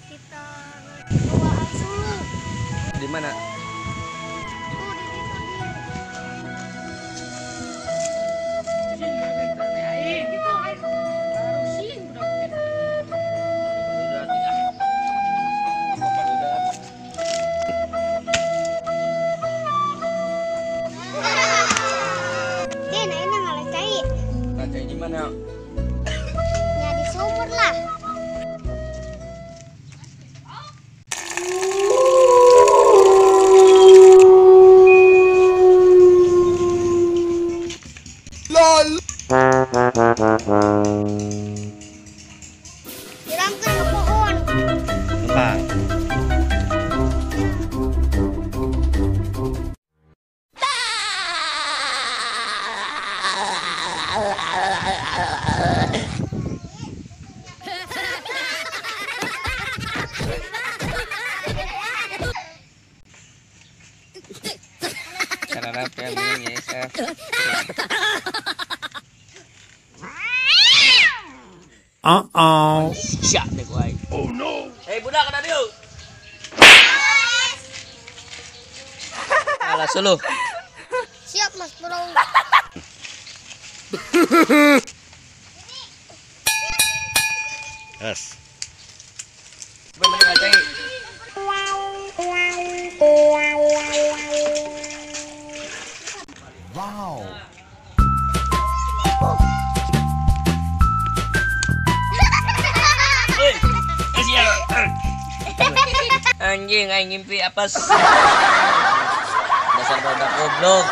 Kita bawaan Sulu. Di mana? Cai di mana? Ya di sumur lah. LOL. Dirangkul ke pohon. Apa? Cara pelingnya chef. Siap deh gue. Oh no. Hei budak ada dia. Alah solo. Siap Mas Bro. Yes. Bener aja. Wow. Hei, kasih ya. Anjing, aing ngimpi apes. Dasar budak goblok.